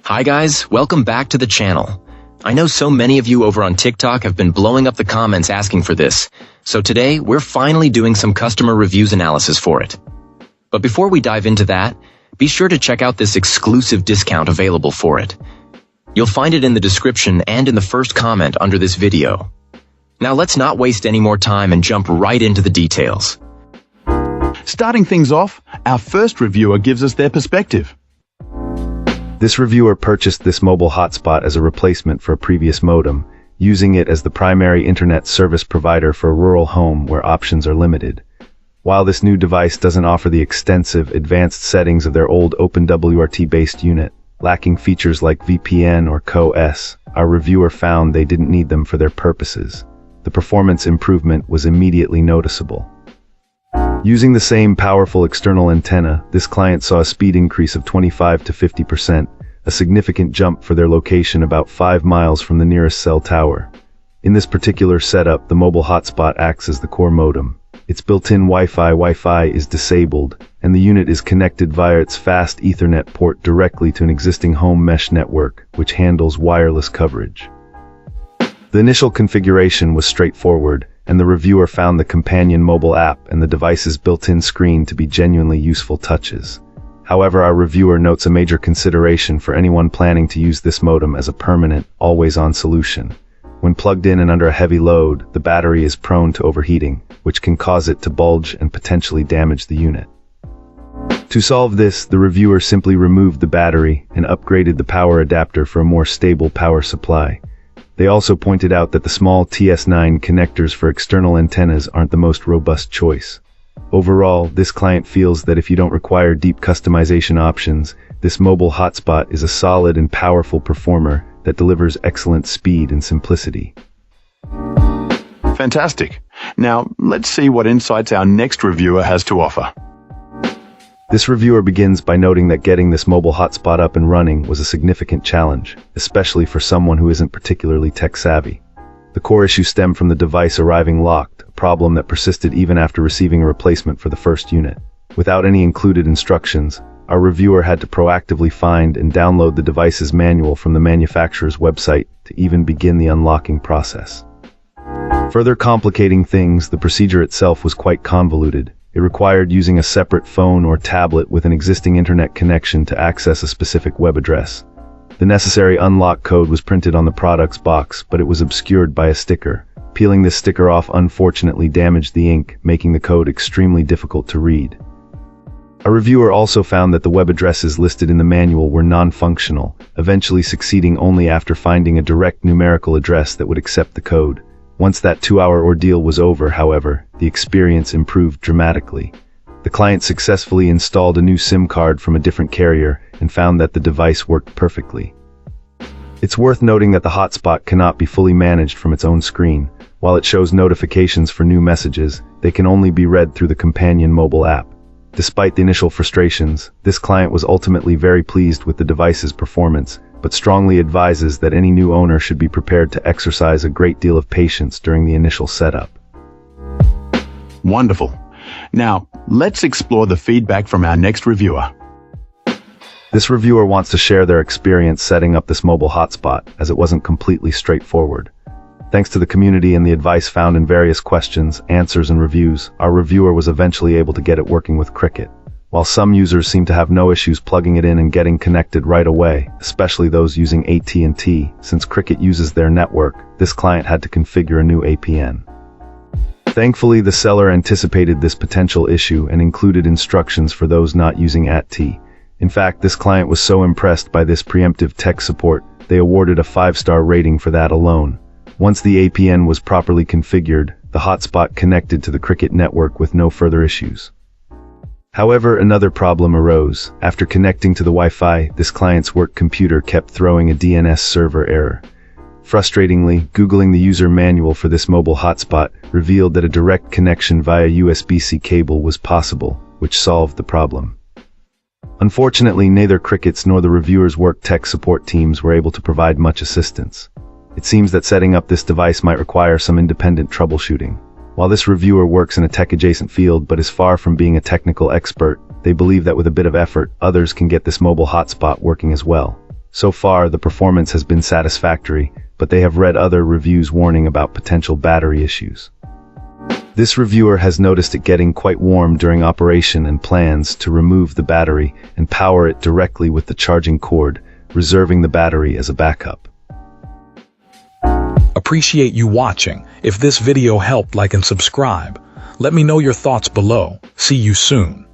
Hi guys, welcome back to the channel. I know so many of you over on TikTok have been blowing up the comments asking for this, so today we're finally doing some customer reviews analysis for it. But before we dive into that, be sure to check out this exclusive discount available for it. You'll find it in the description and in the first comment under this video. Now let's not waste any more time and jump right into the details. Starting things off, our first reviewer gives us their perspective. This reviewer purchased this mobile hotspot as a replacement for a previous modem, using it as the primary internet service provider for a rural home where options are limited. While this new device doesn't offer the extensive, advanced settings of their old OpenWRT-based unit, lacking features like VPN or Co-S, our reviewer found they didn't need them for their purposes. The performance improvement was immediately noticeable. Using the same powerful external antenna, this client saw a speed increase of 25 to 50%, a significant jump for their location about 5 miles from the nearest cell tower. In this particular setup, the mobile hotspot acts as the core modem. Its built-in Wi-Fi is disabled, and the unit is connected via its fast Ethernet port directly to an existing home mesh network, which handles wireless coverage. The initial configuration was straightforward, and the reviewer found the companion mobile app and the device's built-in screen to be genuinely useful touches. However, our reviewer notes a major consideration for anyone planning to use this modem as a permanent, always-on solution. When plugged in and under a heavy load, the battery is prone to overheating, which can cause it to bulge and potentially damage the unit. To solve this, the reviewer simply removed the battery and upgraded the power adapter for a more stable power supply. They also pointed out that the small TS9 connectors for external antennas aren't the most robust choice. Overall, this client feels that if you don't require deep customization options, this mobile hotspot is a solid and powerful performer that delivers excellent speed and simplicity. Fantastic. Now, let's see what insights our next reviewer has to offer. This reviewer begins by noting that getting this mobile hotspot up and running was a significant challenge, especially for someone who isn't particularly tech-savvy. The core issue stemmed from the device arriving locked, a problem that persisted even after receiving a replacement for the first unit. Without any included instructions, our reviewer had to proactively find and download the device's manual from the manufacturer's website to even begin the unlocking process. Further complicating things, the procedure itself was quite convoluted. It required using a separate phone or tablet with an existing internet connection to access a specific web address. The necessary unlock code was printed on the product's box, but it was obscured by a sticker. Peeling this sticker off unfortunately damaged the ink, making the code extremely difficult to read. A reviewer also found that the web addresses listed in the manual were non-functional, eventually succeeding only after finding a direct numerical address that would accept the code. Once that 2-hour ordeal was over, however, the experience improved dramatically. The client successfully installed a new SIM card from a different carrier and found that the device worked perfectly. It's worth noting that the hotspot cannot be fully managed from its own screen. While it shows notifications for new messages, they can only be read through the companion mobile app. Despite the initial frustrations, this client was ultimately very pleased with the device's performance, but strongly advises that any new owner should be prepared to exercise a great deal of patience during the initial setup. Wonderful. Now, let's explore the feedback from our next reviewer. This reviewer wants to share their experience setting up this mobile hotspot, as it wasn't completely straightforward. Thanks to the community and the advice found in various questions, answers, and reviews, our reviewer was eventually able to get it working with Cricket. While some users seem to have no issues plugging it in and getting connected right away, especially those using AT&T, since Cricket uses their network, this client had to configure a new APN. Thankfully, the seller anticipated this potential issue and included instructions for those not using AT&T. In fact, this client was so impressed by this preemptive tech support, they awarded a 5-star rating for that alone. Once the APN was properly configured, the hotspot connected to the Cricket network with no further issues. However, another problem arose. After connecting to the Wi-Fi, this client's work computer kept throwing a DNS server error. Frustratingly, Googling the user manual for this mobile hotspot revealed that a direct connection via USB-C cable was possible, which solved the problem. Unfortunately, neither Cricket's nor the reviewer's work tech support teams were able to provide much assistance. It seems that setting up this device might require some independent troubleshooting. While this reviewer works in a tech-adjacent field but is far from being a technical expert, they believe that with a bit of effort, others can get this mobile hotspot working as well. So far, the performance has been satisfactory, but they have read other reviews warning about potential battery issues. This reviewer has noticed it getting quite warm during operation and plans to remove the battery and power it directly with the charging cord, reserving the battery as a backup. Appreciate you watching. If this video helped, like and subscribe. Let me know your thoughts below. See you soon.